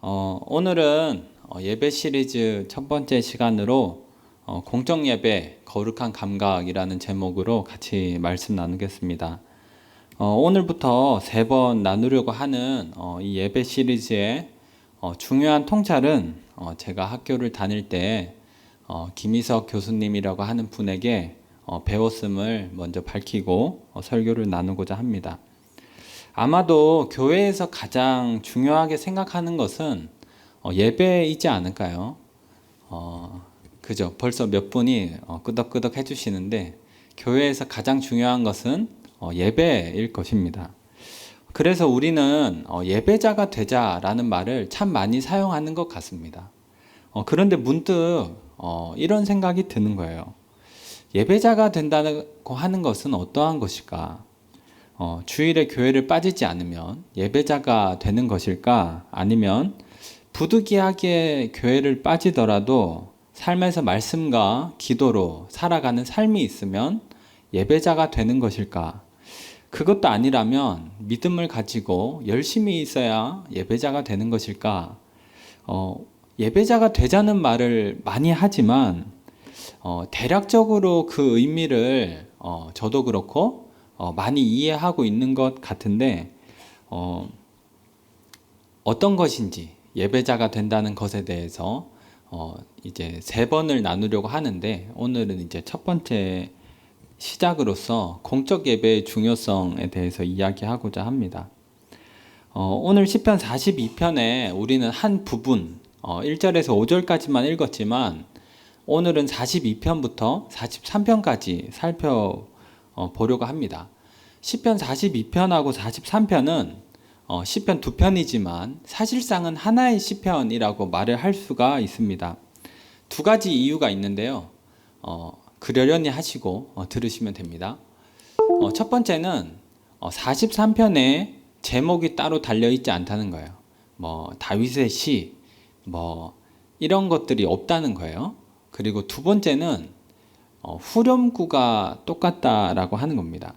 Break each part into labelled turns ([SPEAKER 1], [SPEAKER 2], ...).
[SPEAKER 1] 오늘은 예배 시리즈 첫 번째 시간으로 공적 예배 거룩한 감각이라는 제목으로 같이 말씀 나누겠습니다. 오늘부터 세 번 나누려고 하는 이 예배 시리즈의 중요한 통찰은 제가 학교를 다닐 때 김희석 교수님이라고 하는 분에게 배웠음을 먼저 밝히고 설교를 나누고자 합니다. 아마도 교회에서 가장 중요하게 생각하는 것은 예배이지 않을까요? 그죠? 벌써 몇 분이 끄덕끄덕 해주시는데 교회에서 가장 중요한 것은 예배일 것입니다. 그래서 우리는 예배자가 되자라는 말을 참 많이 사용하는 것 같습니다. 그런데 문득 이런 생각이 드는 거예요. 예배자가 된다고 하는 것은 어떠한 것일까? 주일에 교회를 빠지지 않으면 예배자가 되는 것일까? 아니면 부득이하게 교회를 빠지더라도 삶에서 말씀과 기도로 살아가는 삶이 있으면 예배자가 되는 것일까? 그것도 아니라면 믿음을 가지고 열심히 있어야 예배자가 되는 것일까? 예배자가 되자는 말을 많이 하지만 대략적으로 그 의미를 저도 그렇고 많이 이해하고 있는 것 같은데 어떤 것인지 예배자가 된다는 것에 대해서 이제 세 번을 나누려고 하는데 오늘은 이제 첫 번째 시작으로서 공적 예배의 중요성에 대해서 이야기하고자 합니다. 오늘 시편 42편에 우리는 한 부분 1절에서 5절까지만 읽었지만 오늘은 42편부터 43편까지 살펴보려고 합니다. 시편 42편하고 43편은 시편 두 편이지만 사실상은 하나의 시편이라고 말을 할 수가 있습니다. 두 가지 이유가 있는데요. 그러려니 하시고 들으시면 됩니다. 첫 번째는 43편에 제목이 따로 달려있지 않다는 거예요. 다윗의 시, 이런 것들이 없다는 거예요. 그리고 두 번째는 후렴구가 똑같다라고 하는 겁니다.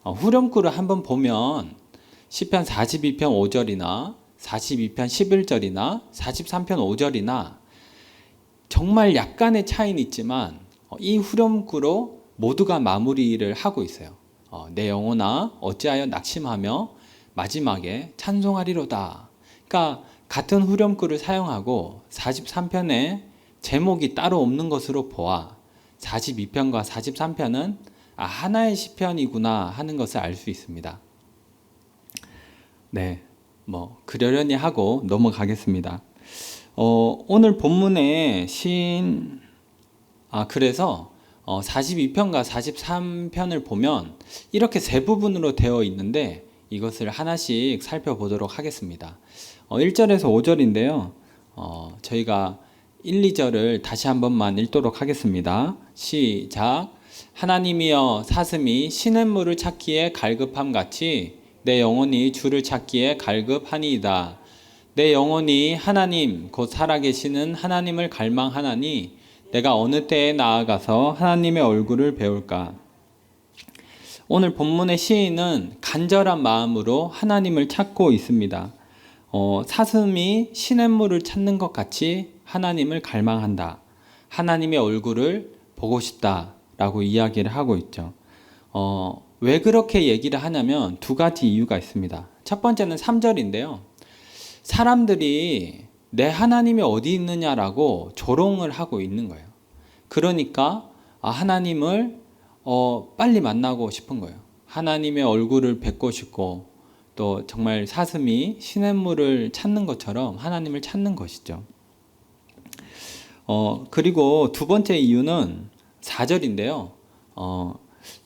[SPEAKER 1] 후렴구를 한번 보면 시편 42편 5절이나 42편 11절이나 43편 5절이나 정말 약간의 차이는 있지만 이 후렴구로 모두가 마무리를 하고 있어요. 내 영혼아 어찌하여 낙심하며 마지막에 찬송하리로다. 그러니까 같은 후렴구를 사용하고 43편에 제목이 따로 없는 것으로 보아 42편과 43편은 하나의 시편이구나 하는 것을 알 수 있습니다. 네, 그러려니 하고 넘어가겠습니다. 오늘 본문의 그래서 42편과 43편을 보면 이렇게 세 부분으로 되어 있는데 이것을 하나씩 살펴보도록 하겠습니다. 1절에서 5절인데요. 저희가 1, 2절을 다시 한 번만 읽도록 하겠습니다. 시작. 하나님이여 사슴이 시냇물을 찾기에 갈급함같이 내 영혼이 주를 찾기에 갈급하니이다. 내 영혼이 하나님 곧 살아계시는 하나님을 갈망하나니 내가 어느 때에 나아가서 하나님의 얼굴을 배울까. 오늘 본문의 시인은 간절한 마음으로 하나님을 찾고 있습니다. 사슴이 시냇물을 찾는 것 같이 하나님을 갈망한다. 하나님의 얼굴을 보고 싶다 라고 이야기를 하고 있죠. 왜 그렇게 얘기를 하냐면 두 가지 이유가 있습니다. 첫 번째는 3절인데요. 사람들이 내 하나님이 어디 있느냐라고 조롱을 하고 있는 거예요. 그러니까 하나님을 빨리 만나고 싶은 거예요. 하나님의 얼굴을 뵙고 싶고 또 정말 사슴이 시냇물을 찾는 것처럼 하나님을 찾는 것이죠. 그리고 두 번째 이유는 4절인데요.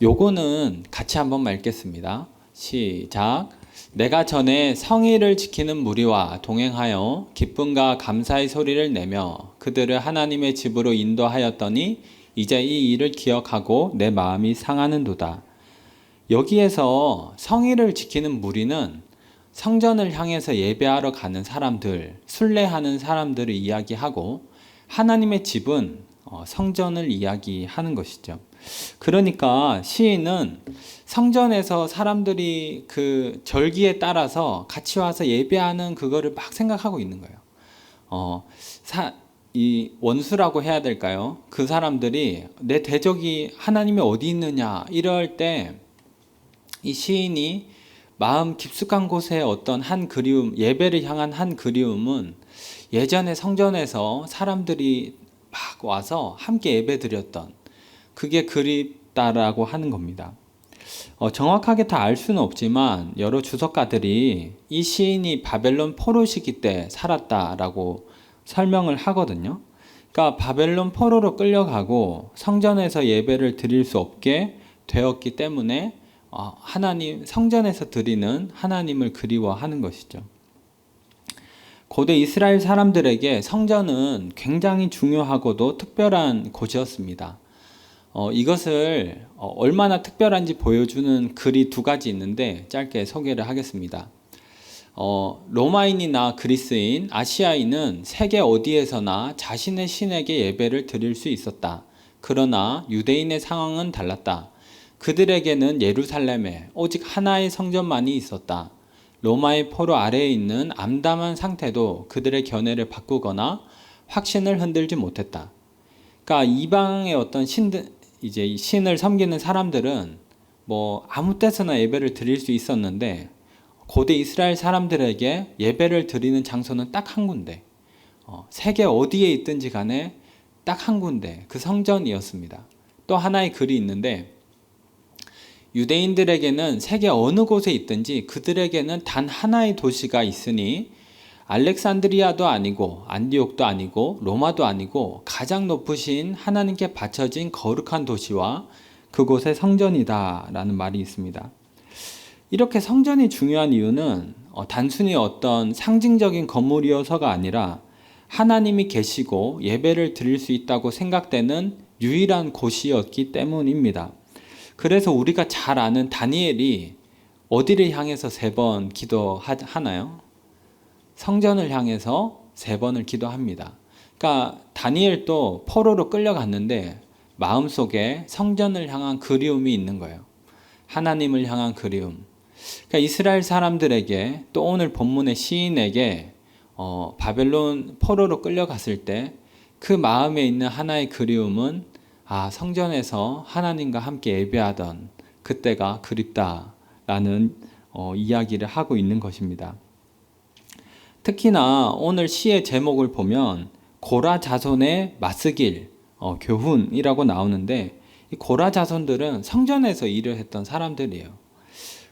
[SPEAKER 1] 요거는 같이 한번 읽겠습니다. 시작. 내가 전에 성의를 지키는 무리와 동행하여 기쁨과 감사의 소리를 내며 그들을 하나님의 집으로 인도하였더니 이제 이 일을 기억하고 내 마음이 상하는도다. 여기에서 성의를 지키는 무리는 성전을 향해서 예배하러 가는 사람들, 순례하는 사람들을 이야기하고 하나님의 집은 성전을 이야기하는 것이죠. 그러니까 시인은 성전에서 사람들이 그 절기에 따라서 같이 와서 예배하는 그거를 막 생각하고 있는 거예요. 이 원수라고 해야 될까요? 그 사람들이 내 대적이 하나님이 어디 있느냐 이럴 때 이 시인이 마음 깊숙한 곳에 어떤 한 그리움, 예배를 향한 한 그리움은 예전에 성전에서 사람들이 막 와서 함께 예배 드렸던 그게 그립다라고 하는 겁니다. 정확하게 다 알 수는 없지만 여러 주석가들이 이 시인이 바벨론 포로 시기 때 살았다라고 설명을 하거든요. 그러니까 바벨론 포로로 끌려가고 성전에서 예배를 드릴 수 없게 되었기 때문에 하나님 성전에서 드리는 하나님을 그리워하는 것이죠. 고대 이스라엘 사람들에게 성전은 굉장히 중요하고도 특별한 곳이었습니다. 이것을 얼마나 특별한지 보여주는 글이 두 가지 있는데 짧게 소개를 하겠습니다. 로마인이나 그리스인, 아시아인은 세계 어디에서나 자신의 신에게 예배를 드릴 수 있었다. 그러나 유대인의 상황은 달랐다. 그들에게는 예루살렘에 오직 하나의 성전만이 있었다. 로마의 포로 아래에 있는 암담한 상태도 그들의 견해를 바꾸거나 확신을 흔들지 못했다. 그러니까 이방의 어떤 이제 신을 섬기는 사람들은 아무 때서나 예배를 드릴 수 있었는데 고대 이스라엘 사람들에게 예배를 드리는 장소는 딱 한 군데, 세계 어디에 있든지 간에 딱 한 군데, 그 성전이었습니다. 또 하나의 글이 있는데 유대인들에게는 세계 어느 곳에 있든지 그들에게는 단 하나의 도시가 있으니 알렉산드리아도 아니고 안디옥도 아니고 로마도 아니고 가장 높으신 하나님께 바쳐진 거룩한 도시와 그곳의 성전이다 라는 말이 있습니다. 이렇게 성전이 중요한 이유는 단순히 어떤 상징적인 건물이어서가 아니라 하나님이 계시고 예배를 드릴 수 있다고 생각되는 유일한 곳이었기 때문입니다. 그래서 우리가 잘 아는 다니엘이 어디를 향해서 3번 기도하나요? 성전을 향해서 3번을 기도합니다. 그러니까 다니엘도 포로로 끌려갔는데 마음속에 성전을 향한 그리움이 있는 거예요. 하나님을 향한 그리움. 그러니까 이스라엘 사람들에게 또 오늘 본문의 시인에게 바벨론 포로로 끌려갔을 때 그 마음에 있는 하나의 그리움은 성전에서 하나님과 함께 예배하던 그때가 그립다라는 이야기를 하고 있는 것입니다. 특히나 오늘 시의 제목을 보면 고라 자손의 맞쓰길 교훈이라고 나오는데 이 고라 자손들은 성전에서 일을 했던 사람들이에요.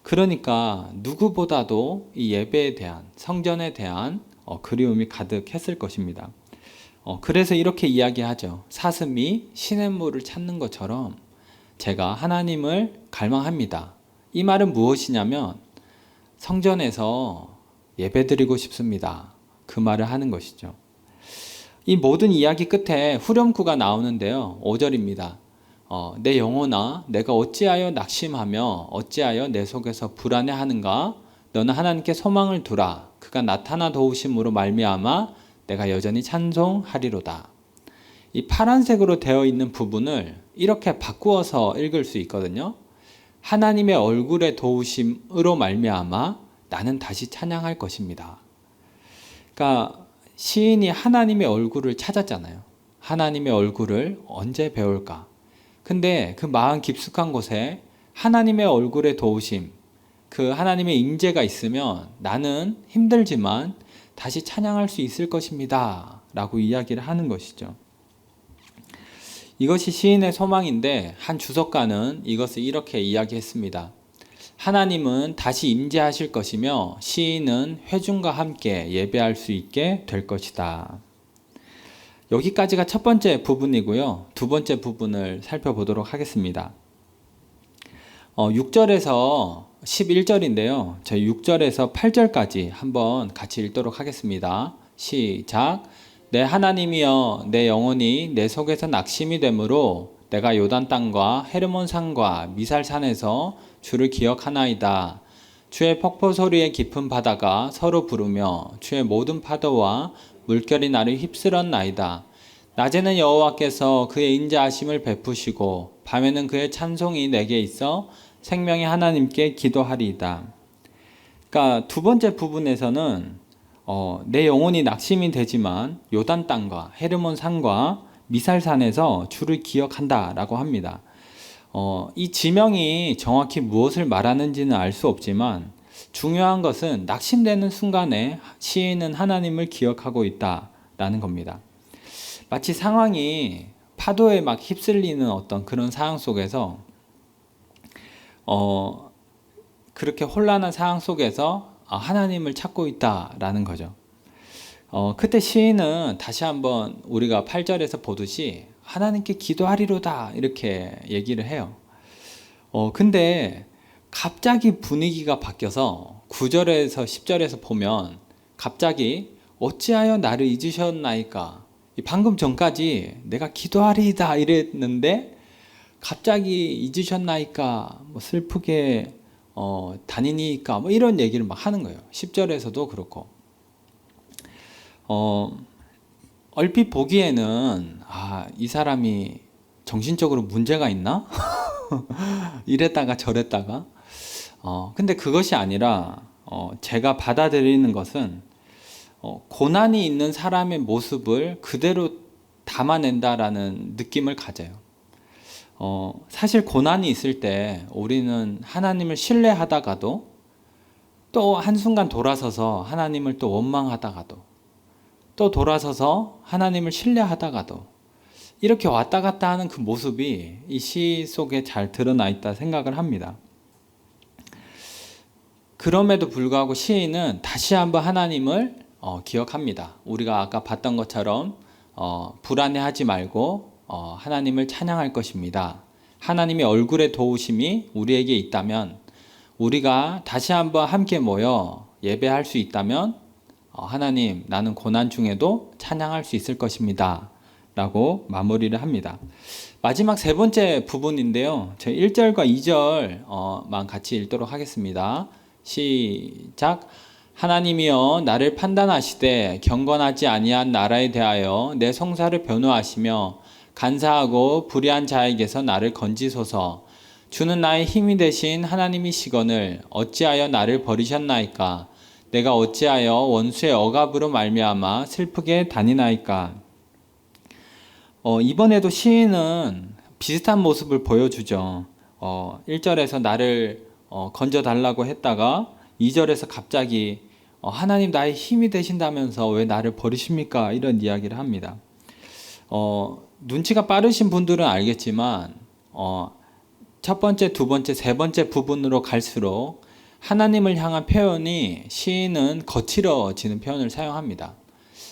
[SPEAKER 1] 그러니까 누구보다도 이 예배에 대한 성전에 대한 그리움이 가득했을 것입니다. 그래서 이렇게 이야기하죠. 사슴이 시냇물을 찾는 것처럼 제가 하나님을 갈망합니다. 이 말은 무엇이냐면 성전에서 예배드리고 싶습니다. 그 말을 하는 것이죠. 이 모든 이야기 끝에 후렴구가 나오는데요. 5절입니다. 내 영혼아 내가 어찌하여 낙심하며 어찌하여 내 속에서 불안해하는가? 너는 하나님께 소망을 두라. 그가 나타나 도우심으로 말미암아 내가 여전히 찬송하리로다. 이 파란색으로 되어 있는 부분을 이렇게 바꾸어서 읽을 수 있거든요. 하나님의 얼굴의 도우심으로 말미암아 나는 다시 찬양할 것입니다. 그러니까 시인이 하나님의 얼굴을 찾았잖아요. 하나님의 얼굴을 언제 배울까? 근데 그 마음 깊숙한 곳에 하나님의 얼굴의 도우심, 그 하나님의 임재가 있으면 나는 힘들지만 다시 찬양할 수 있을 것입니다. 라고 이야기를 하는 것이죠. 이것이 시인의 소망인데 한 주석가는 이것을 이렇게 이야기했습니다. 하나님은 다시 임재하실 것이며 시인은 회중과 함께 예배할 수 있게 될 것이다. 여기까지가 첫 번째 부분이고요. 두 번째 부분을 살펴보도록 하겠습니다. 6절에서 11절인데요. 저희 6절에서 8절까지 한번 같이 읽도록 하겠습니다. 시작. 내 하나님이여 내 영혼이 내 속에서 낙심이 되므로 내가 요단 땅과 헤르몬 산과 미살 산에서 주를 기억하나이다. 주의 폭포 소리의 깊은 바다가 서로 부르며 주의 모든 파도와 물결이 나를 휩쓸었나이다. 낮에는 여호와께서 그의 인자하심을 베푸시고 밤에는 그의 찬송이 내게 있어 생명의 하나님께 기도하리이다. 그러니까 두 번째 부분에서는 내 영혼이 낙심이 되지만 요단 땅과 헤르몬 산과 미살산에서 주를 기억한다라고 합니다. 이 지명이 정확히 무엇을 말하는지는 알 수 없지만 중요한 것은 낙심되는 순간에 시인은 하나님을 기억하고 있다라는 겁니다. 마치 상황이 파도에 막 휩쓸리는 어떤 그런 상황 속에서 그렇게 혼란한 상황 속에서 하나님을 찾고 있다라는 거죠. 그때 시인은 다시 한번 우리가 8절에서 보듯이 하나님께 기도하리로다 이렇게 얘기를 해요. 근데 갑자기 분위기가 바뀌어서 9절에서 10절에서 보면 갑자기 어찌하여 나를 잊으셨나이까? 방금 전까지 내가 기도하리이다 이랬는데 갑자기 잊으셨나이까? 뭐 슬프게 다니니까 뭐 이런 얘기를 막 하는 거예요. 10절에서도 그렇고. 얼핏 보기에는 이 사람이 정신적으로 문제가 있나? 이랬다가 저랬다가 근데 그것이 아니라 제가 받아들이는 것은 고난이 있는 사람의 모습을 그대로 담아낸다라는 느낌을 가져요. 사실 고난이 있을 때 우리는 하나님을 신뢰하다가도 또 한순간 돌아서서 하나님을 또 원망하다가도 또 돌아서서 하나님을 신뢰하다가도 이렇게 왔다 갔다 하는 그 모습이 이 시 속에 잘 드러나 있다 생각을 합니다. 그럼에도 불구하고 시인은 다시 한번 하나님을 기억합니다. 우리가 아까 봤던 것처럼 불안해하지 말고 하나님을 찬양할 것입니다. 하나님의 얼굴의 도우심이 우리에게 있다면 우리가 다시 한번 함께 모여 예배할 수 있다면 하나님 나는 고난 중에도 찬양할 수 있을 것입니다. 라고 마무리를 합니다. 마지막 세 번째 부분인데요. 제 1절과 2절만 같이 읽도록 하겠습니다. 시작. 하나님이여 나를 판단하시되 경건하지 아니한 나라에 대하여 내 성사를 변호하시며 간사하고 불의한 자에게서 나를 건지소서. 주는 나의 힘이 되신 하나님이시거늘 어찌하여 나를 버리셨나이까? 내가 어찌하여 원수의 억압으로 말미암아 슬프게 다니나이까? 이번에도 시인은 비슷한 모습을 보여주죠. 1절에서 나를 건져달라고 했다가 2절에서 갑자기 하나님 나의 힘이 되신다면서 왜 나를 버리십니까? 이런 이야기를 합니다. 눈치가 빠르신 분들은 알겠지만 첫 번째, 두 번째, 세 번째 부분으로 갈수록 하나님을 향한 표현이 시인은 거칠어지는 표현을 사용합니다.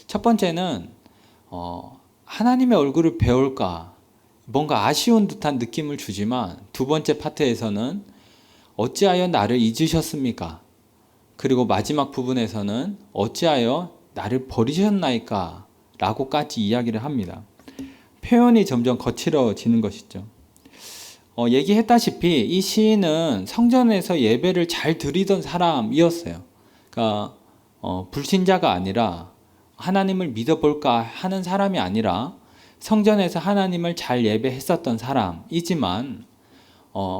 [SPEAKER 1] 첫 번째는 하나님의 얼굴을 배울까 뭔가 아쉬운 듯한 느낌을 주지만 두 번째 파트에서는 어찌하여 나를 잊으셨습니까? 그리고 마지막 부분에서는 어찌하여 나를 버리셨나이까? 라고까지 이야기를 합니다. 표현이 점점 거칠어지는 것이죠. 얘기했다시피 이 시인은 성전에서 예배를 잘 드리던 사람이었어요. 그러니까 불신자가 아니라 하나님을 믿어볼까 하는 사람이 아니라 성전에서 하나님을 잘 예배했었던 사람이지만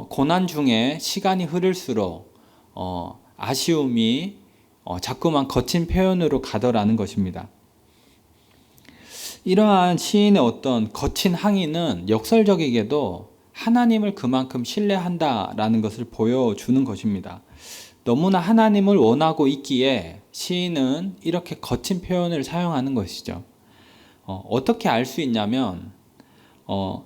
[SPEAKER 1] 고난 중에 시간이 흐를수록 아쉬움이 자꾸만 거친 표현으로 가더라는 것입니다. 이러한 시인의 어떤 거친 항의는 역설적이게도 하나님을 그만큼 신뢰한다라는 것을 보여주는 것입니다. 너무나 하나님을 원하고 있기에 시인은 이렇게 거친 표현을 사용하는 것이죠. 어떻게 알 수 있냐면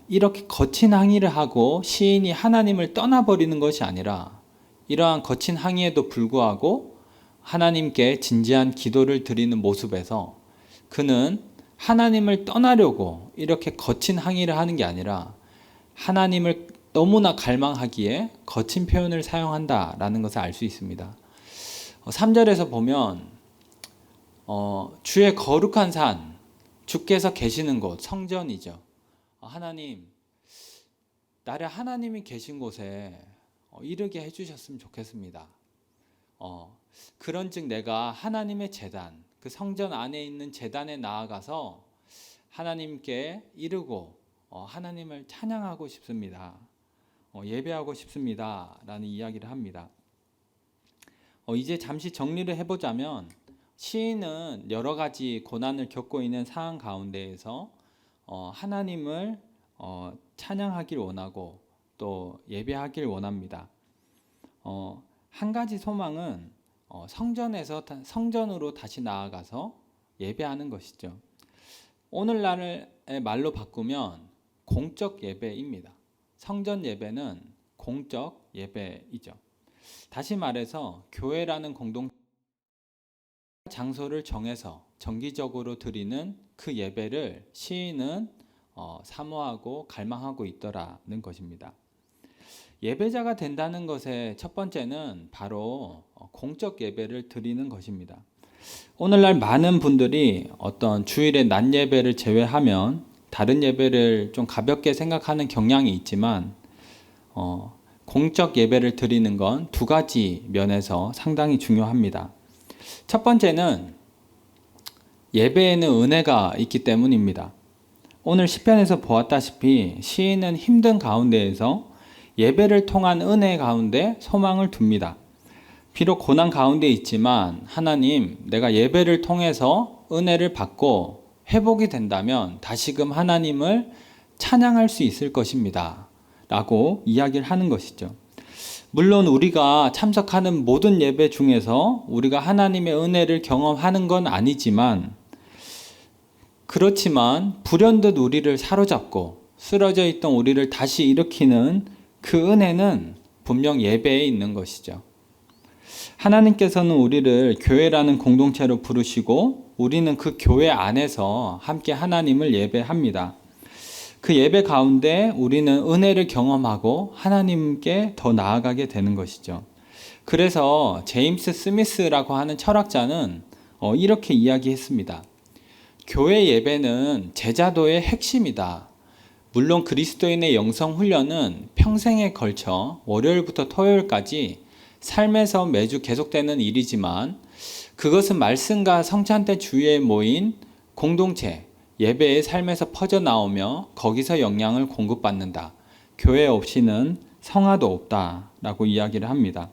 [SPEAKER 1] 이렇게 거친 항의를 하고 시인이 하나님을 떠나버리는 것이 아니라 이러한 거친 항의에도 불구하고 하나님께 진지한 기도를 드리는 모습에서 그는 하나님을 떠나려고 이렇게 거친 항의를 하는 게 아니라 하나님을 너무나 갈망하기에 거친 표현을 사용한다라는 것을 알 수 있습니다. 3절에서 보면 주의 거룩한 산, 주께서 계시는 곳, 성전이죠. 하나님, 나를 하나님이 계신 곳에 이르게 해주셨으면 좋겠습니다. 그런즉 내가 하나님의 제단, 그 성전 안에 있는 제단에 나아가서 하나님께 이르고 하나님을 찬양하고 싶습니다. 예배하고 싶습니다. 라는 이야기를 합니다. 이제 잠시 정리를 해보자면 시인은 여러 가지 고난을 겪고 있는 상황 가운데에서 하나님을 찬양하길 원하고 또 예배하길 원합니다. 한 가지 소망은 성전으로 다시 나아가서 예배하는 것이죠. 오늘날의 말로 바꾸면 공적 예배입니다. 성전 예배는 공적 예배이죠. 다시 말해서 교회라는 공동 장소를 정해서 정기적으로 드리는 그 예배를 시인은 사모하고 갈망하고 있더라는 것입니다. 예배자가 된다는 것의 첫 번째는 바로 공적 예배를 드리는 것입니다. 오늘날 많은 분들이 어떤 주일의 낮 예배를 제외하면 다른 예배를 좀 가볍게 생각하는 경향이 있지만 공적 예배를 드리는 건 두 가지 면에서 상당히 중요합니다. 첫 번째는 예배에는 은혜가 있기 때문입니다. 오늘 시편에서 보았다시피 시인은 힘든 가운데에서 예배를 통한 은혜 가운데 소망을 둡니다. 비록 고난 가운데 있지만 하나님, 내가 예배를 통해서 은혜를 받고 회복이 된다면 다시금 하나님을 찬양할 수 있을 것입니다. 라고 이야기를 하는 것이죠. 물론 우리가 참석하는 모든 예배 중에서 우리가 하나님의 은혜를 경험하는 건 아니지만 그렇지만 불현듯 우리를 사로잡고 쓰러져 있던 우리를 다시 일으키는 그 은혜는 분명 예배에 있는 것이죠. 하나님께서는 우리를 교회라는 공동체로 부르시고 우리는 그 교회 안에서 함께 하나님을 예배합니다. 그 예배 가운데 우리는 은혜를 경험하고 하나님께 더 나아가게 되는 것이죠. 그래서 제임스 스미스라고 하는 철학자는 이렇게 이야기했습니다. 교회 예배는 제자도의 핵심이다. 물론 그리스도인의 영성 훈련은 평생에 걸쳐 월요일부터 토요일까지 삶에서 매주 계속되는 일이지만 그것은 말씀과 성찬대 주위에 모인 공동체, 예배의 삶에서 퍼져나오며 거기서 영향을 공급받는다. 교회 없이는 성화도 없다. 라고 이야기를 합니다.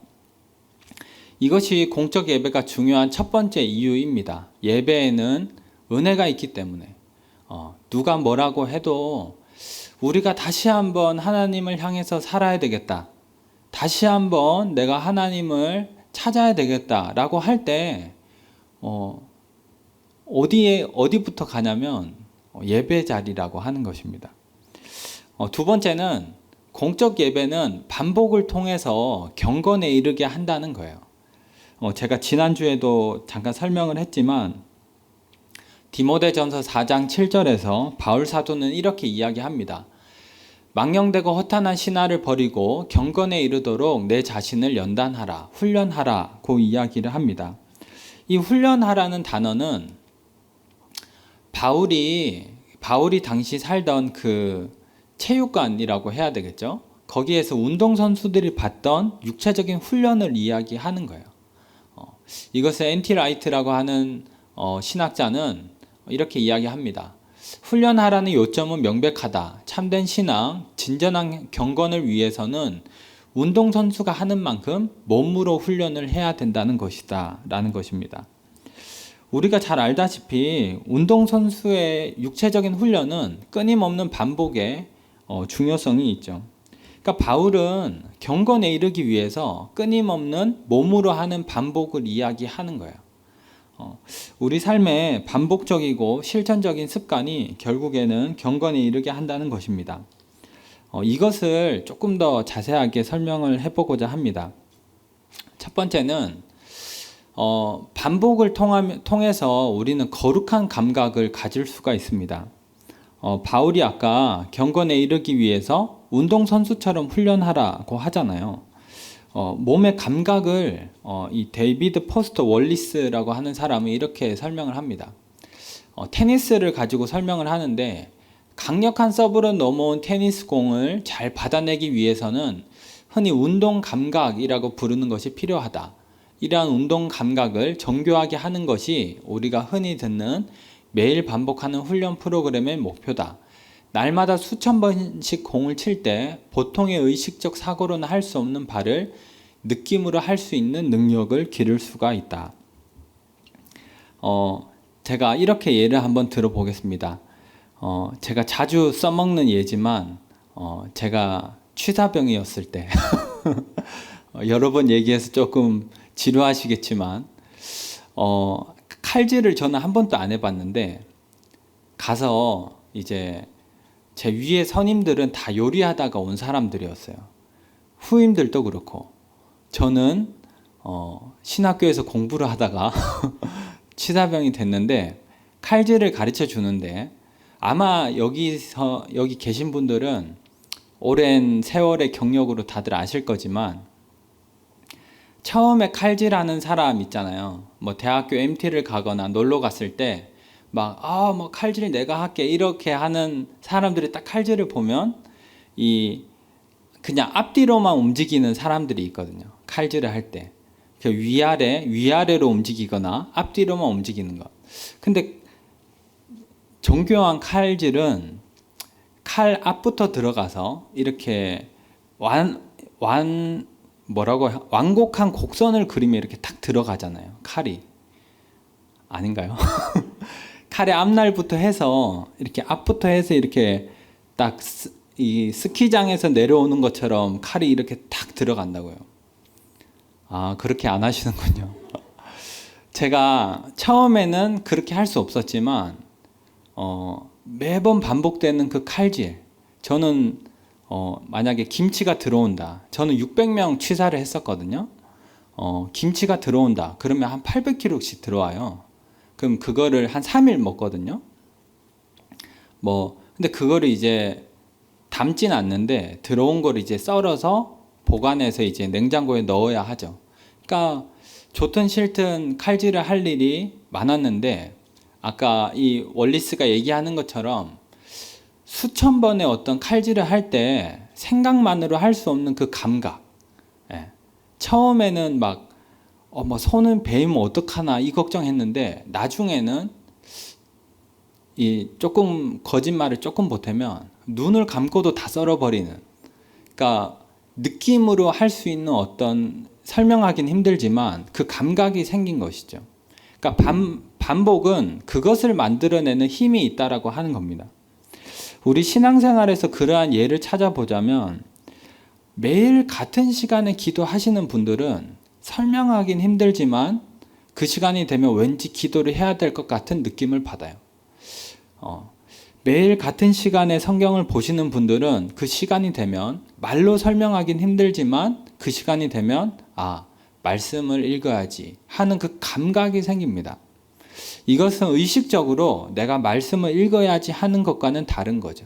[SPEAKER 1] 이것이 공적 예배가 중요한 첫 번째 이유입니다. 예배에는 은혜가 있기 때문에 누가 뭐라고 해도 우리가 다시 한번 하나님을 향해서 살아야 되겠다. 다시 한번 내가 하나님을 찾아야 되겠다. 라고 할 때 어디부터 가냐면 예배 자리라고 하는 것입니다. 두 번째는 공적 예배는 반복을 통해서 경건에 이르게 한다는 거예요. 제가 지난주에도 잠깐 설명을 했지만 디모데전서 4장 7절에서 바울 사도는 이렇게 이야기합니다. 망령되고 허탄한 신화를 버리고 경건에 이르도록 내 자신을 연단하라, 훈련하라고 이야기를 합니다. 이 훈련하라는 단어는 바울이 당시 살던 그 체육관이라고 해야 되겠죠. 거기에서 운동선수들이 받던 육체적인 훈련을 이야기하는 거예요. 이것을 N.T. 라이트라고 하는 신학자는 이렇게 이야기합니다. 훈련하라는 요점은 명백하다. 참된 신앙, 진전한 경건을 위해서는 운동선수가 하는 만큼 몸으로 훈련을 해야 된다는 것이다. 라는 것입니다. 우리가 잘 알다시피 운동선수의 육체적인 훈련은 끊임없는 반복의 중요성이 있죠. 그러니까 바울은 경건에 이르기 위해서 끊임없는 몸으로 하는 반복을 이야기하는 거예요. 우리 삶에 반복적이고 실천적인 습관이 결국에는 경건에 이르게 한다는 것입니다. 이것을 조금 더 자세하게 설명을 해보고자 합니다. 첫 번째는 반복을 통해서 우리는 거룩한 감각을 가질 수가 있습니다. 바울이 아까 경건에 이르기 위해서 운동선수처럼 훈련하라고 하잖아요. 몸의 감각을 이 데이비드 포스터 월리스라고 하는 사람이 이렇게 설명을 합니다. 테니스를 가지고 설명을 하는데 강력한 서브로 넘어온 테니스 공을 잘 받아내기 위해서는 흔히 운동 감각이라고 부르는 것이 필요하다. 이러한 운동 감각을 정교하게 하는 것이 우리가 흔히 듣는 매일 반복하는 훈련 프로그램의 목표다. 날마다 수천 번씩 공을 칠 때 보통의 의식적 사고로는 할 수 없는 바를 느낌으로 할 수 있는 능력을 기를 수가 있다. 제가 이렇게 예를 한번 들어보겠습니다. 제가 자주 써먹는 예지만, 제가 취사병이었을 때, 여러 번 얘기해서 조금 지루하시겠지만, 칼질을 저는 한 번도 안 해봤는데, 가서 이제 제 위에 선임들은 다 요리하다가 온 사람들이었어요. 후임들도 그렇고, 저는 신학교에서 공부를 하다가 취사병이 됐는데 칼질을 가르쳐 주는데, 아마 여기 계신 분들은 오랜 세월의 경력으로 다들 아실 거지만, 처음에 칼질하는 사람 있잖아요. 뭐 대학교 MT를 가거나 놀러 갔을 때 막 뭐 칼질 내가 할게 이렇게 하는 사람들이 딱 칼질을 보면 그냥 앞뒤로만 움직이는 사람들이 있거든요. 칼질을 할 때. 그 위아래로 움직이거나 앞뒤로만 움직이는 것. 근데 정교한 칼질은 칼 앞부터 들어가서 이렇게 완곡한 곡선을 그리면 이렇게 탁 들어가잖아요. 칼이. 아닌가요? 칼의 앞날부터 해서 이렇게 앞부터 해서 이렇게 딱 이 스키장에서 내려오는 것처럼 칼이 이렇게 탁 들어간다고요. 그렇게 안 하시는군요. 제가 처음에는 그렇게 할 수 없었지만, 매번 반복되는 그 칼질. 저는, 만약에 김치가 들어온다. 저는 600명 취사를 했었거든요. 김치가 들어온다. 그러면 한 800kg씩 들어와요. 그럼 그거를 한 3일 먹거든요. 근데 그거를 이제 담진 않는데 들어온 걸 이제 썰어서 보관해서 이제 냉장고에 넣어야 하죠. 그러니까 좋든 싫든 칼질을 할 일이 많았는데, 아까 이 월리스가 얘기하는 것처럼 수천 번의 어떤 칼질을 할 때 생각만으로 할 수 없는 그 감각. 예. 처음에는 막 뭐 손은 베이면 어떡하나 이 걱정했는데, 나중에는 이 조금 거짓말을 조금 보태면 눈을 감고도 다 썰어버리는, 그러니까 느낌으로 할 수 있는 어떤, 설명하기는 힘들지만 그 감각이 생긴 것이죠. 그러니까 반복은 그것을 만들어내는 힘이 있다라고 하는 겁니다. 우리 신앙생활에서 그러한 예를 찾아보자면, 매일 같은 시간에 기도하시는 분들은 설명하긴 힘들지만 그 시간이 되면 왠지 기도를 해야 될 것 같은 느낌을 받아요. 매일 같은 시간에 성경을 보시는 분들은 그 시간이 되면 말로 설명하긴 힘들지만 그 시간이 되면 말씀을 읽어야지 하는 그 감각이 생깁니다. 이것은 의식적으로 내가 말씀을 읽어야지 하는 것과는 다른 거죠.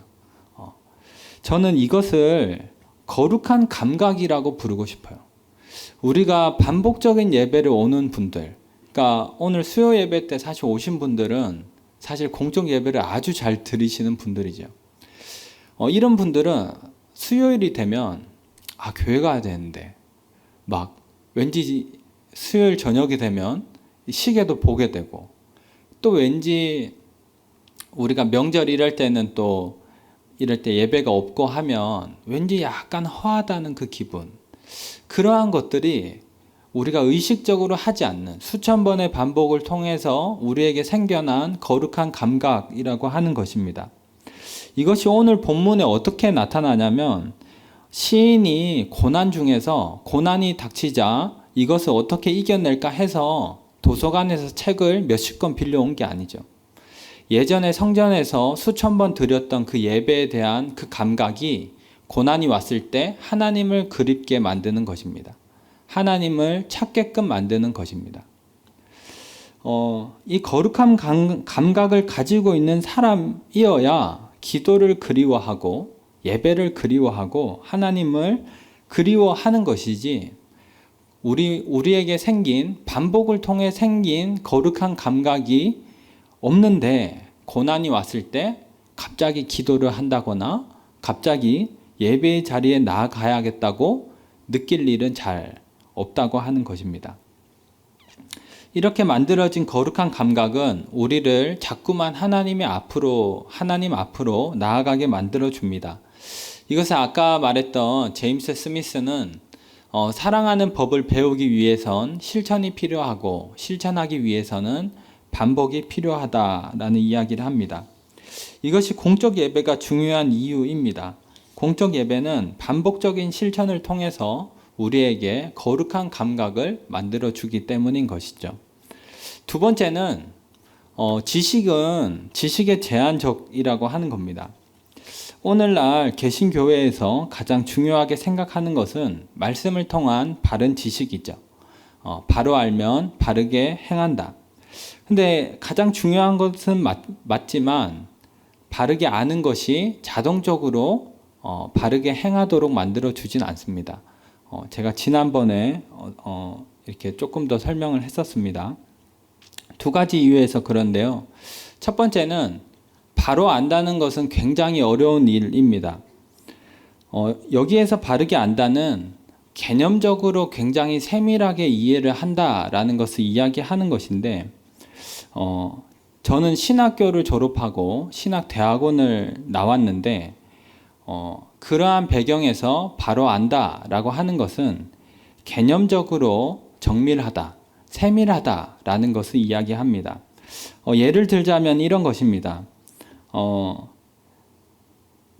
[SPEAKER 1] 저는 이것을 거룩한 감각이라고 부르고 싶어요. 우리가 반복적인 예배를 오는 분들, 그러니까 오늘 수요 예배 때 사실 오신 분들은 사실 공적 예배를 아주 잘 들으시는 분들이죠. 이런 분들은 수요일이 되면 교회 가야 되는데, 막 왠지 수요일 저녁이 되면 시계도 보게 되고, 또 왠지 우리가 명절 이럴 때는 또 이럴 때 예배가 없고 하면 왠지 약간 허하다는 그 기분, 그러한 것들이 우리가 의식적으로 하지 않는 수천 번의 반복을 통해서 우리에게 생겨난 거룩한 감각이라고 하는 것입니다. 이것이 오늘 본문에 어떻게 나타나냐면, 시인이 고난 중에서 고난이 닥치자 이것을 어떻게 이겨낼까 해서 도서관에서 책을 몇십 권 빌려온 게 아니죠. 예전에 성전에서 수천 번 드렸던 그 예배에 대한 그 감각이 고난이 왔을 때 하나님을 그립게 만드는 것입니다. 하나님을 찾게끔 만드는 것입니다. 이 거룩한 감각을 가지고 있는 사람이어야 기도를 그리워하고 예배를 그리워하고 하나님을 그리워하는 것이지, 우리에게 생긴 반복을 통해 생긴 거룩한 감각이 없는데 고난이 왔을 때 갑자기 기도를 한다거나 갑자기 예배의 자리에 나아가야겠다고 느낄 일은 잘 없다고 하는 것입니다. 이렇게 만들어진 거룩한 감각은 우리를 자꾸만 하나님 앞으로 나아가게 만들어 줍니다. 이것은 아까 말했던 제임스 스미스는 사랑하는 법을 배우기 위해선 실천이 필요하고 실천하기 위해서는 반복이 필요하다라는 이야기를 합니다. 이것이 공적 예배가 중요한 이유입니다. 공적 예배는 반복적인 실천을 통해서 우리에게 거룩한 감각을 만들어 주기 때문인 것이죠. 두 번째는 지식은 지식의 제한적이라고 하는 겁니다. 오늘날 개신교회에서 가장 중요하게 생각하는 것은 말씀을 통한 바른 지식이죠. 바로 알면 바르게 행한다. 근데 가장 중요한 것은 맞지만 바르게 아는 것이 자동적으로 바르게 행하도록 만들어 주진 않습니다. 제가 지난번에 이렇게 조금 더 설명을 했었습니다. 두 가지 이유에서 그런데요. 첫 번째는 바로 안다는 것은 굉장히 어려운 일입니다. 여기에서 바르게 안다는 개념적으로 굉장히 세밀하게 이해를 한다라는 것을 이야기하는 것인데, 저는 신학교를 졸업하고 신학대학원을 나왔는데, 그러한 배경에서 바로 안다라고 하는 것은 개념적으로 정밀하다, 세밀하다라는 것을 이야기합니다. 예를 들자면 이런 것입니다.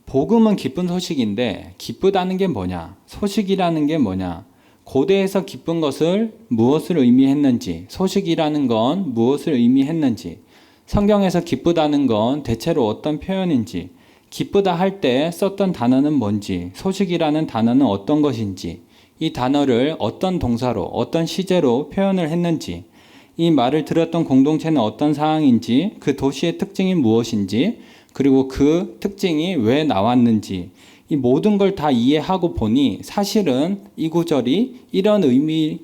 [SPEAKER 1] 복음은 기쁜 소식인데 기쁘다는 게 뭐냐? 소식이라는 게 뭐냐? 고대에서 기쁜 것을 무엇을 의미했는지, 소식이라는 건 무엇을 의미했는지, 성경에서 기쁘다는 건 대체로 어떤 표현인지, 기쁘다 할 때 썼던 단어는 뭔지, 소식이라는 단어는 어떤 것인지, 이 단어를 어떤 동사로, 어떤 시제로 표현을 했는지, 이 말을 들었던 공동체는 어떤 상황인지, 그 도시의 특징이 무엇인지, 그리고 그 특징이 왜 나왔는지, 이 모든 걸 다 이해하고 보니 사실은 이 구절이 이런 의미일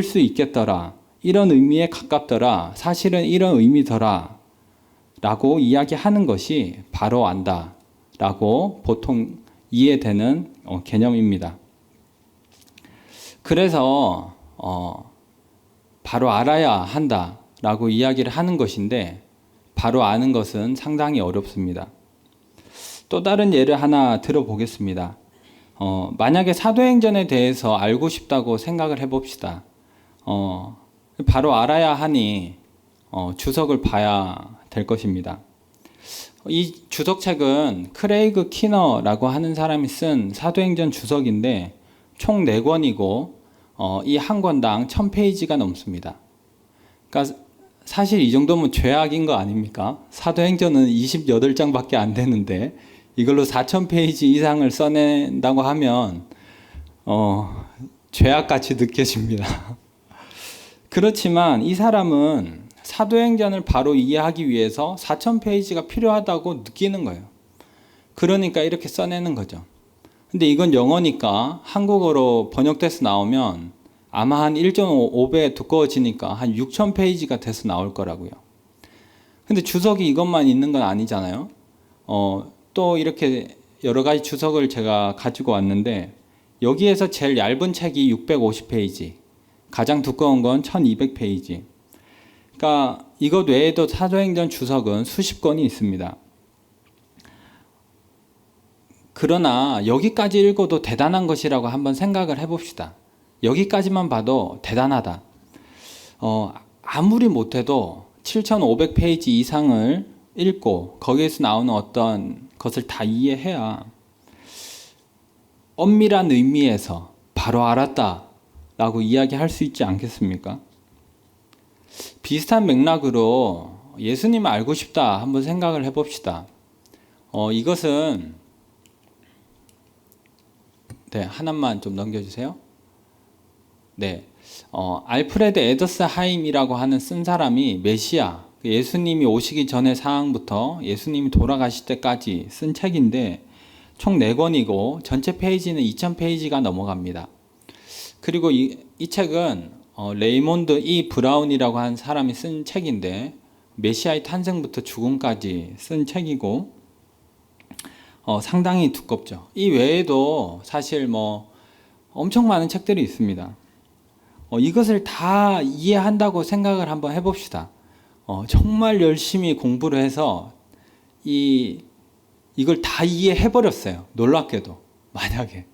[SPEAKER 1] 수 있겠더라, 이런 의미에 가깝더라, 사실은 이런 의미더라 라고 이야기하는 것이 바로 안다 라고 보통 이해되는 개념입니다. 그래서 바로 알아야 한다 라고 이야기를 하는 것인데, 바로 아는 것은 상당히 어렵습니다. 또 다른 예를 하나 들어보겠습니다. 만약에 사도행전에 대해서 알고 싶다고 생각을 해봅시다. 바로 알아야 하니 주석을 봐야 될 것입니다. 이 주석책은 크레이그 키너라고 하는 사람이 쓴 사도행전 주석인데 총 4권이고 이 한 권당 1000페이지가 넘습니다. 그러니까 사실 이 정도면 죄악인 거 아닙니까? 사도행전은 28장밖에 안 되는데 이걸로 4000페이지 이상을 써낸다고 하면 죄악같이 느껴집니다. 그렇지만 이 사람은 사도행전을 바로 이해하기 위해서 4000페이지가 필요하다고 느끼는 거예요. 그러니까 이렇게 써내는 거죠. 근데 이건 영어니까 한국어로 번역돼서 나오면 아마 한 1.5배 두꺼워지니까 한 6000페이지가 돼서 나올 거라고요. 근데 주석이 이것만 있는 건 아니잖아요. 또 이렇게 여러 가지 주석을 제가 가지고 왔는데 여기에서 제일 얇은 책이 650페이지, 가장 두꺼운 건 1200페이지. 그러니까 이것 외에도 사도행전 주석은 수십 권이 있습니다. 그러나 여기까지 읽어도 대단한 것이라고 한번 생각을 해봅시다. 여기까지만 봐도 대단하다. 아무리 못해도 7500페이지 이상을 읽고 거기에서 나오는 어떤 것을 다 이해해야 엄밀한 의미에서 바로 알았다 라고 이야기할 수 있지 않겠습니까? 비슷한 맥락으로 예수님을 알고 싶다 한번 생각을 해봅시다. 이것은 하나만 좀 넘겨주세요. 알프레드 에더스 하임이라고 하는 쓴 사람이 메시아, 예수님이 오시기 전의 상황부터 예수님이 돌아가실 때까지 쓴 책인데 총 4권이고 전체 페이지는 2000페이지가 넘어갑니다. 그리고 이 책은 레이몬드 E. 브라운이라고 하는 사람이 쓴 책인데 메시아의 탄생부터 죽음까지 쓴 책이고 상당히 두껍죠. 이 외에도 사실 엄청 많은 책들이 있습니다. 이것을 다 이해한다고 생각을 한번 해봅시다. 정말 열심히 공부를 해서 이걸 다 이해해버렸어요. 놀랍게도. 만약에.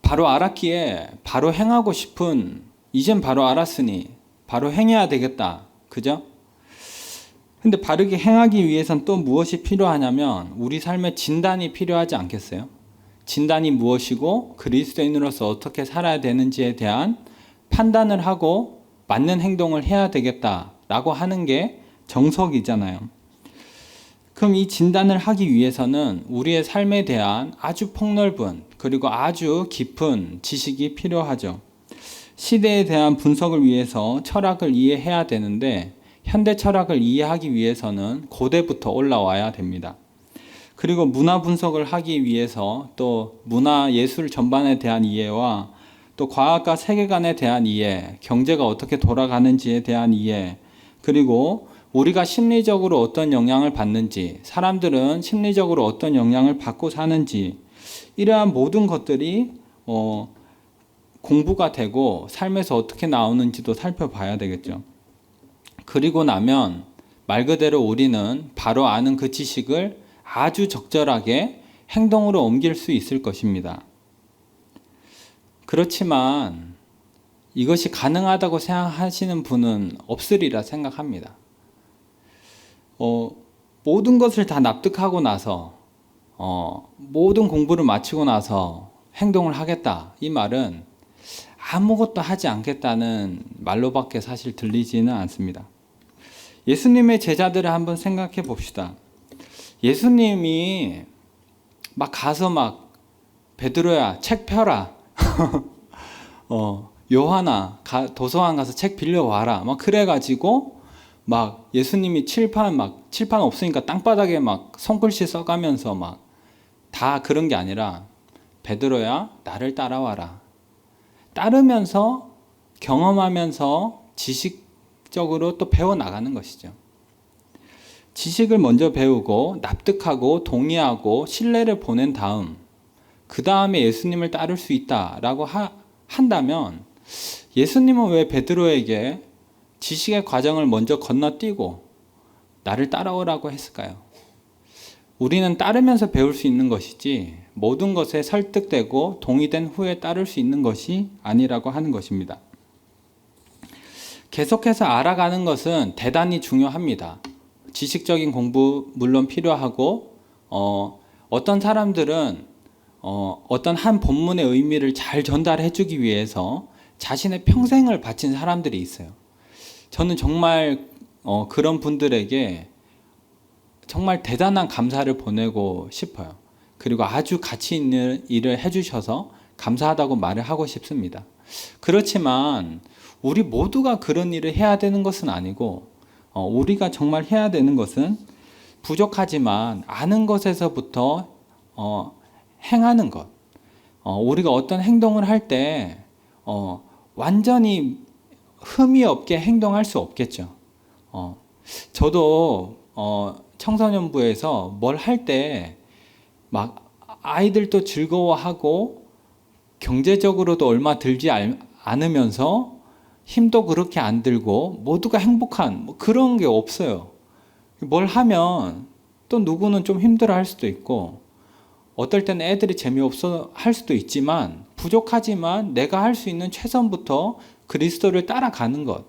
[SPEAKER 1] 바로 알았기에 바로 행하고 싶은, 이젠 바로 알았으니 바로 행해야 되겠다. 그죠? 근데 바르게 행하기 위해선 또 무엇이 필요하냐면 우리 삶의 진단이 필요하지 않겠어요? 진단이 무엇이고 그리스도인으로서 어떻게 살아야 되는지에 대한 판단을 하고 맞는 행동을 해야 되겠다라고 하는 게 정석이잖아요. 그럼 이 진단을 하기 위해서는 우리의 삶에 대한 아주 폭넓은 그리고 아주 깊은 지식이 필요하죠. 시대에 대한 분석을 위해서 철학을 이해해야 되는데 현대 철학을 이해하기 위해서는 고대부터 올라와야 됩니다. 그리고 문화 분석을 하기 위해서 또 문화 예술 전반에 대한 이해와 또 과학과 세계관에 대한 이해, 경제가 어떻게 돌아가는지에 대한 이해, 그리고 우리가 심리적으로 어떤 영향을 받는지, 사람들은 심리적으로 어떤 영향을 받고 사는지, 이러한 모든 것들이 공부가 되고 삶에서 어떻게 나오는지도 살펴봐야 되겠죠. 그리고 나면 말 그대로 우리는 바로 아는 그 지식을 아주 적절하게 행동으로 옮길 수 있을 것입니다. 그렇지만 이것이 가능하다고 생각하시는 분은 없으리라 생각합니다. 모든 것을 다 납득하고 나서 모든 공부를 마치고 나서 행동을 하겠다. 이 말은 아무것도 하지 않겠다는 말로밖에 사실 들리지는 않습니다. 예수님의 제자들을 한번 생각해 봅시다. 예수님이 막 가서 막 베드로야 책 펴라. 요한아 도서관 가서 책 빌려와라. 막 그래가지고 막 예수님이 칠판 없으니까 땅바닥에 막 손글씨 써가면서 막 다 그런 게 아니라 베드로야 나를 따라와라. 따르면서 경험하면서 지식적으로 또 배워나가는 것이죠. 지식을 먼저 배우고 납득하고 동의하고 신뢰를 보낸 다음 그 다음에 예수님을 따를 수 있다라고 한다면 예수님은 왜 베드로에게 지식의 과정을 먼저 건너뛰고 나를 따라오라고 했을까요? 우리는 따르면서 배울 수 있는 것이지 모든 것에 설득되고 동의된 후에 따를 수 있는 것이 아니라고 하는 것입니다. 계속해서 알아가는 것은 대단히 중요합니다. 지식적인 공부 물론 필요하고 어떤 사람들은 어떤 한 본문의 의미를 잘 전달해 주기 위해서 자신의 평생을 바친 사람들이 있어요. 저는 정말 그런 분들에게 정말 대단한 감사를 보내고 싶어요. 그리고 아주 가치 있는 일을 해주셔서 감사하다고 말을 하고 싶습니다. 그렇지만 우리 모두가 그런 일을 해야 되는 것은 아니고 우리가 정말 해야 되는 것은 부족하지만 아는 것에서부터 행하는 것. 우리가 어떤 행동을 할 때 완전히 흠이 없게 행동할 수 없겠죠. 저도 청소년부에서 뭘 할 때 막 아이들도 즐거워하고 경제적으로도 얼마 들지 않으면서 힘도 그렇게 안 들고 모두가 행복한 그런 게 없어요. 뭘 하면 또 누구는 좀 힘들어 할 수도 있고 어떨 때는 애들이 재미없어 할 수도 있지만 부족하지만 내가 할 수 있는 최선부터 그리스도를 따라가는 것,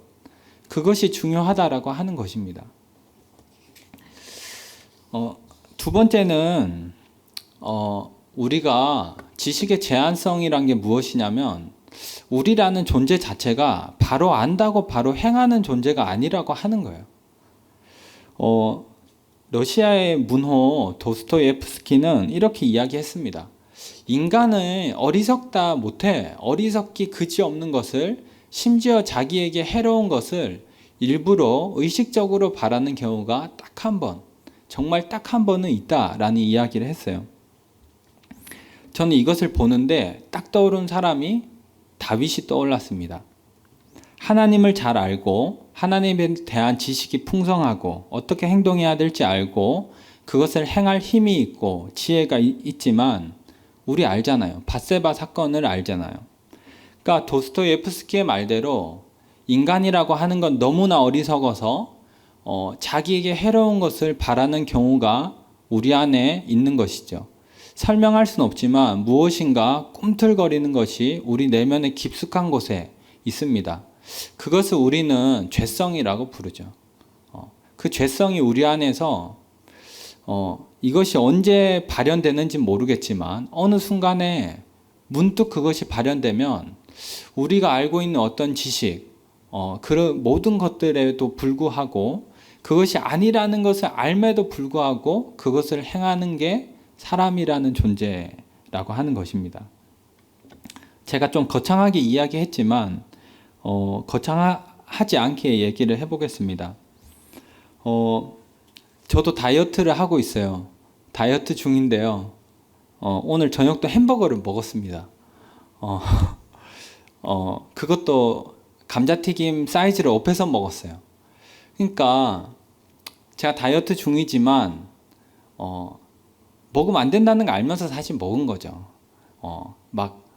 [SPEAKER 1] 그것이 중요하다라고 하는 것입니다. 두 번째는 우리가 지식의 제한성이란 게 무엇이냐면 우리라는 존재 자체가 바로 안다고 바로 행하는 존재가 아니라고 하는 거예요. 러시아의 문호 도스토옙스키는 이렇게 이야기했습니다. 인간은 어리석다 못해 어리석기 그지없는 것을 심지어 자기에게 해로운 것을 일부러 의식적으로 바라는 경우가 딱 한 번, 정말 딱 한 번은 있다라는 이야기를 했어요. 저는 이것을 보는데 딱 떠오른 사람이 다윗이 떠올랐습니다. 하나님을 잘 알고 하나님에 대한 지식이 풍성하고 어떻게 행동해야 될지 알고 그것을 행할 힘이 있고 지혜가 있지만 우리 알잖아요. 밧세바 사건을 알잖아요. 그러니까 도스토옙스키의 말대로 인간이라고 하는 건 너무나 어리석어서 자기에게 해로운 것을 바라는 경우가 우리 안에 있는 것이죠. 설명할 수는 없지만 무엇인가 꿈틀거리는 것이 우리 내면의 깊숙한 곳에 있습니다. 그것을 우리는 죄성이라고 부르죠. 그 죄성이 우리 안에서 이것이 언제 발현되는지 모르겠지만 어느 순간에 문득 그것이 발현되면 우리가 알고 있는 어떤 지식, 그런 모든 것들에도 불구하고 그것이 아니라는 것을 알매도 불구하고 그것을 행하는 게 사람이라는 존재라고 하는 것입니다. 제가 좀 거창하게 이야기했지만 거창하지 않게 얘기를 해보겠습니다. 저도 다이어트를 하고 있어요. 다이어트 중인데요. 오늘 저녁도 햄버거를 먹었습니다. 그것도 감자튀김 사이즈를 업해서 먹었어요. 그러니까 제가 다이어트 중이지만 먹으면 안 된다는 걸 알면서 사실 먹은 거죠.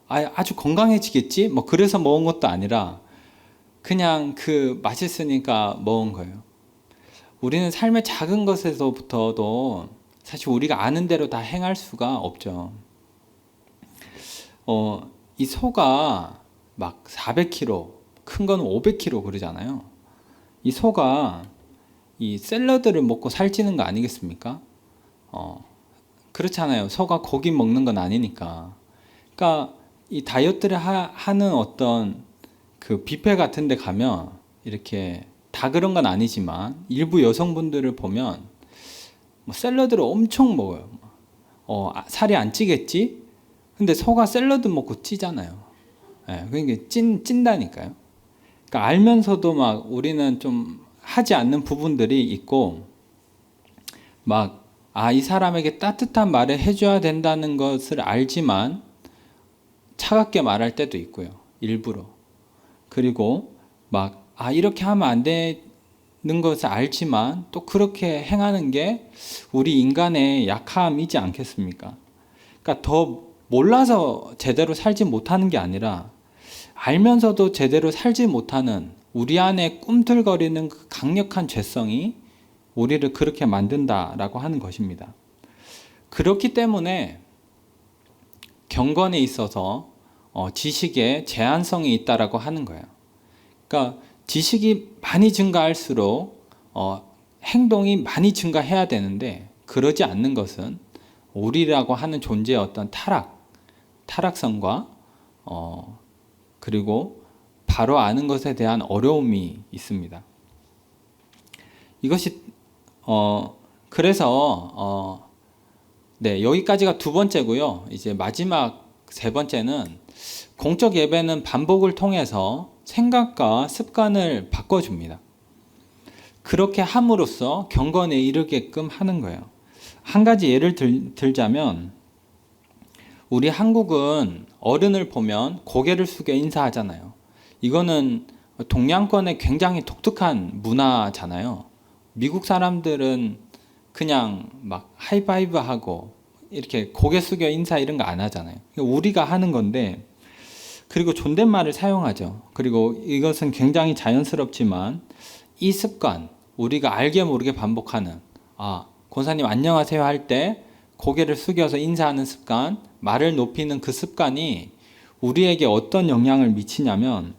[SPEAKER 1] 아주 건강해지겠지? 뭐 그래서 먹은 것도 아니라 그냥 그 맛있으니까 먹은 거예요. 우리는 삶의 작은 것에서부터도 사실 우리가 아는 대로 다 행할 수가 없죠. 이 소가 막 400kg, 큰 건 500kg 그러잖아요. 이 소가 이 샐러드를 먹고 살찌는 거 아니겠습니까? 그렇잖아요. 소가 고기 먹는 건 아니니까. 그러니까 이 다이어트를 하는 어떤 그 뷔페 같은 데 가면 이렇게 다 그런 건 아니지만 일부 여성분들을 보면 뭐 샐러드를 엄청 먹어요. 살이 안 찌겠지? 근데 소가 샐러드 먹고 찌잖아요. 그러니까 찐다니까요. 그러니까 알면서도 막 우리는 좀 하지 않는 부분들이 있고 이 사람에게 따뜻한 말을 해줘야 된다는 것을 알지만 차갑게 말할 때도 있고요. 일부러. 그리고 이렇게 하면 안 되는 것을 알지만 또 그렇게 행하는 게 우리 인간의 약함이지 않겠습니까? 그러니까 더 몰라서 제대로 살지 못하는 게 아니라 알면서도 제대로 살지 못하는 우리 안에 꿈틀거리는 그 강력한 죄성이 우리를 그렇게 만든다라고 하는 것입니다. 그렇기 때문에 경건에 있어서 지식에 제한성이 있다라고 하는 거예요. 그러니까 지식이 많이 증가할수록 행동이 많이 증가해야 되는데 그러지 않는 것은 우리라고 하는 존재의 어떤 타락성과 그리고 바로 아는 것에 대한 어려움이 있습니다. 이것이 그래서 여기까지가 두 번째고요. 이제 마지막 세 번째는 공적 예배는 반복을 통해서 생각과 습관을 바꿔줍니다. 그렇게 함으로써 경건에 이르게끔 하는 거예요. 한 가지 예를 들자면 우리 한국은 어른을 보면 고개를 숙여 인사하잖아요. 이거는 동양권의 굉장히 독특한 문화잖아요. 미국 사람들은 그냥 막 하이파이브 하고 이렇게 고개 숙여 인사 이런 거 안 하잖아요. 우리가 하는 건데, 그리고 존댓말을 사용하죠. 그리고 이것은 굉장히 자연스럽지만 이 습관, 우리가 알게 모르게 반복하는 권사님 안녕하세요 할 때 고개를 숙여서 인사하는 습관, 말을 높이는 그 습관이 우리에게 어떤 영향을 미치냐면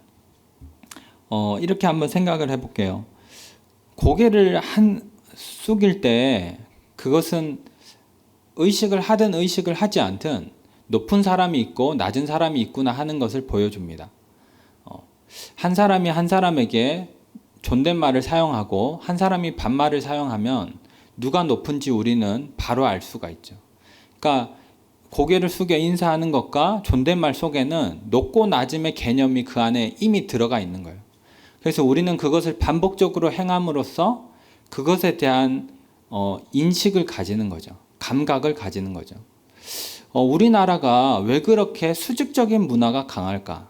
[SPEAKER 1] 이렇게 한번 생각을 해볼게요. 고개를 숙일 때 그것은 의식을 하든 의식을 하지 않든 높은 사람이 있고 낮은 사람이 있구나 하는 것을 보여줍니다. 한 사람이 한 사람에게 존댓말을 사용하고 한 사람이 반말을 사용하면 누가 높은지 우리는 바로 알 수가 있죠. 그러니까 고개를 숙여 인사하는 것과 존댓말 속에는 높고 낮음의 개념이 그 안에 이미 들어가 있는 거예요. 그래서 우리는 그것을 반복적으로 행함으로써 그것에 대한 인식을 가지는 거죠. 감각을 가지는 거죠. 우리나라가 왜 그렇게 수직적인 문화가 강할까?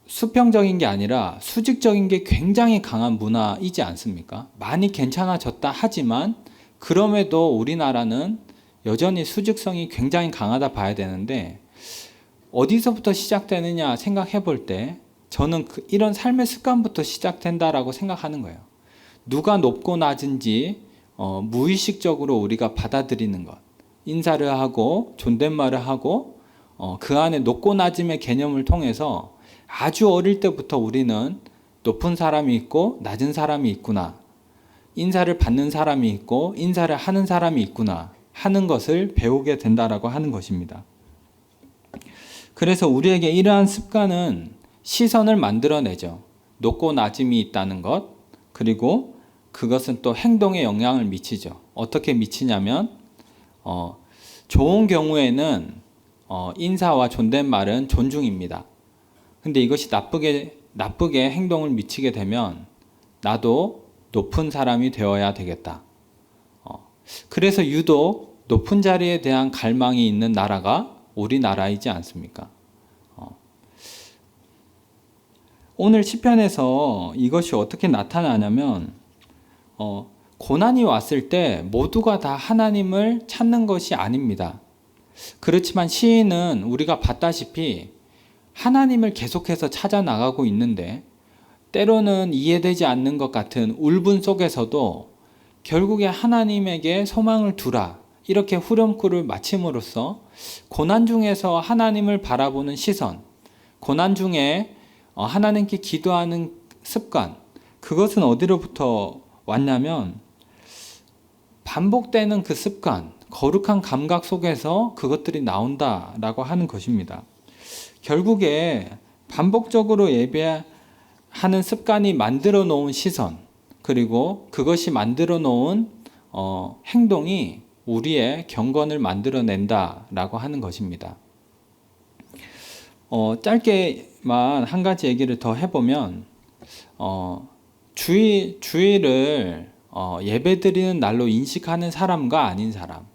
[SPEAKER 1] 수평적인 게 아니라 수직적인 게 굉장히 강한 문화이지 않습니까? 많이 괜찮아졌다 하지만 그럼에도 우리나라는 여전히 수직성이 굉장히 강하다 봐야 되는데 어디서부터 시작되느냐 생각해 볼 때 저는 이런 삶의 습관부터 시작된다라고 생각하는 거예요. 누가 높고 낮은지 무의식적으로 우리가 받아들이는 것, 인사를 하고 존댓말을 하고 그 안에 높고 낮음의 개념을 통해서 아주 어릴 때부터 우리는 높은 사람이 있고 낮은 사람이 있구나. 인사를 받는 사람이 있고 인사를 하는 사람이 있구나 하는 것을 배우게 된다라고 하는 것입니다. 그래서 우리에게 이러한 습관은 시선을 만들어내죠. 높고 낮음이 있다는 것, 그리고 그것은 또 행동에 영향을 미치죠. 어떻게 미치냐면 좋은 경우에는 인사와 존댓말은 존중입니다. 근데 이것이 나쁘게 행동을 미치게 되면 나도 높은 사람이 되어야 되겠다. 그래서 유독 높은 자리에 대한 갈망이 있는 나라가 우리나라이지 않습니까? 오늘 시편에서 이것이 어떻게 나타나냐면 고난이 왔을 때 모두가 다 하나님을 찾는 것이 아닙니다. 그렇지만 시인은 우리가 봤다시피 하나님을 계속해서 찾아 나가고 있는데 때로는 이해되지 않는 것 같은 울분 속에서도 결국에 하나님에게 소망을 두라 이렇게 후렴구를 마침으로써 고난 중에서 하나님을 바라보는 시선, 고난 중에 하나님께 기도하는 습관, 그것은 어디로부터 왔냐면 반복되는 그 습관, 거룩한 감각 속에서 그것들이 나온다라고 하는 것입니다. 결국에 반복적으로 예배하는 습관이 만들어 놓은 시선, 그리고 그것이 만들어 놓은 행동이 우리의 경건을 만들어낸다라고 하는 것입니다. 짧게만 한 가지 얘기를 더 해보면 주일을 예배드리는 날로 인식하는 사람과 아닌 사람,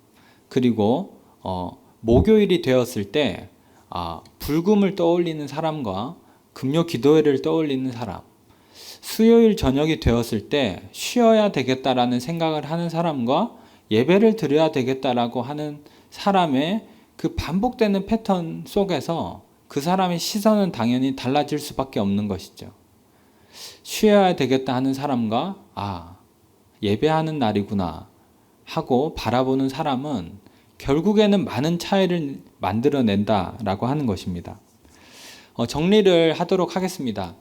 [SPEAKER 1] 그리고 목요일이 되었을 때 불금을 떠올리는 사람과 금요 기도회를 떠올리는 사람, 수요일 저녁이 되었을 때 쉬어야 되겠다라는 생각을 하는 사람과 예배를 드려야 되겠다라고 하는 사람의 그 반복되는 패턴 속에서 그 사람의 시선은 당연히 달라질 수밖에 없는 것이죠. 쉬어야 되겠다 하는 사람과 예배하는 날이구나 하고 바라보는 사람은 결국에는 많은 차이를 만들어낸다라고 하는 것입니다. 정리를 하도록 하겠습니다.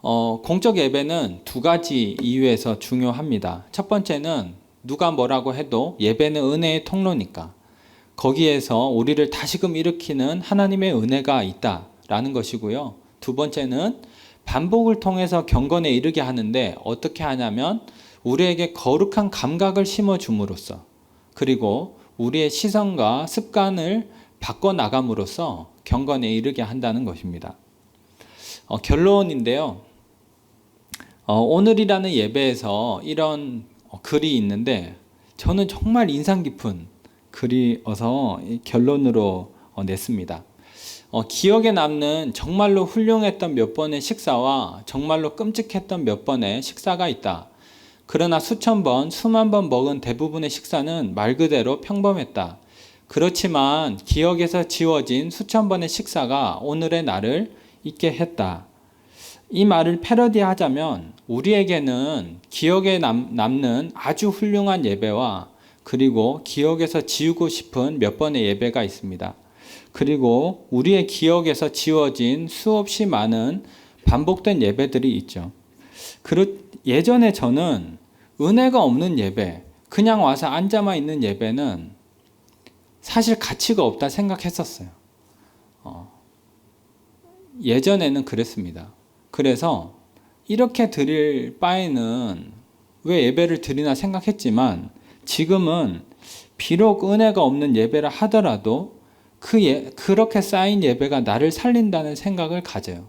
[SPEAKER 1] 공적 예배는 두 가지 이유에서 중요합니다. 첫 번째는 누가 뭐라고 해도 예배는 은혜의 통로니까 거기에서 우리를 다시금 일으키는 하나님의 은혜가 있다라는 것이고요. 두 번째는 반복을 통해서 경건에 이르게 하는데 어떻게 하냐면 우리에게 거룩한 감각을 심어줌으로써, 그리고 우리의 시선과 습관을 바꿔나감으로써 경건에 이르게 한다는 것입니다. 결론인데요. 오늘이라는 예배에서 이런 글이 있는데 저는 정말 인상 깊은 글이어서 결론으로 냈습니다. 기억에 남는 정말로 훌륭했던 몇 번의 식사와 정말로 끔찍했던 몇 번의 식사가 있다. 그러나 수천 번, 수만 번 먹은 대부분의 식사는 말 그대로 평범했다. 그렇지만 기억에서 지워진 수천 번의 식사가 오늘의 나를 있게 했다. 이 말을 패러디하자면 우리에게는 기억에 남는 아주 훌륭한 예배와 그리고 기억에서 지우고 싶은 몇 번의 예배가 있습니다. 그리고 우리의 기억에서 지워진 수없이 많은 반복된 예배들이 있죠. 예전에 저는 은혜가 없는 예배, 그냥 와서 앉아만 있는 예배는 사실 가치가 없다 생각했었어요. 예전에는 그랬습니다. 그래서 이렇게 드릴 바에는 왜 예배를 드리나 생각했지만 지금은 비록 은혜가 없는 예배를 하더라도 그렇게 쌓인 예배가 나를 살린다는 생각을 가져요.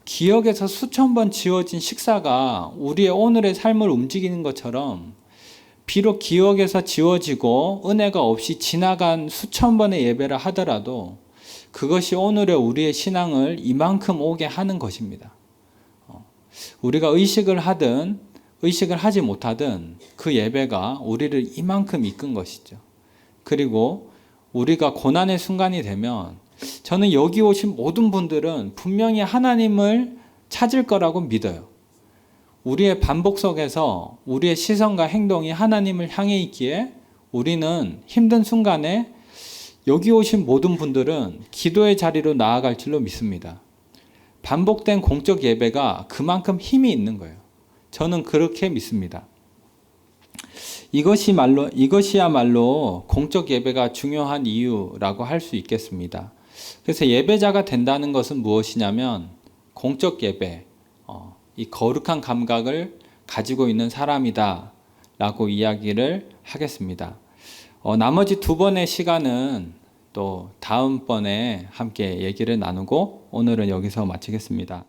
[SPEAKER 1] 기억에서 수천 번 지워진 식사가 우리의 오늘의 삶을 움직이는 것처럼 비록 기억에서 지워지고 은혜가 없이 지나간 수천 번의 예배를 하더라도 그것이 오늘의 우리의 신앙을 이만큼 오게 하는 것입니다. 우리가 의식을 하든 의식을 하지 못하든 그 예배가 우리를 이만큼 이끈 것이죠. 그리고 우리가 고난의 순간이 되면 저는 여기 오신 모든 분들은 분명히 하나님을 찾을 거라고 믿어요. 우리의 반복 속에서 우리의 시선과 행동이 하나님을 향해 있기에 우리는 힘든 순간에 여기 오신 모든 분들은 기도의 자리로 나아갈 줄로 믿습니다. 반복된 공적 예배가 그만큼 힘이 있는 거예요. 저는 그렇게 믿습니다. 이것이야말로 공적 예배가 중요한 이유라고 할 수 있겠습니다. 그래서 예배자가 된다는 것은 무엇이냐면 공적 예배, 이 거룩한 감각을 가지고 있는 사람이다 라고 이야기를 하겠습니다. 나머지 두 번의 시간은 또 다음번에 함께 얘기를 나누고 오늘은 여기서 마치겠습니다.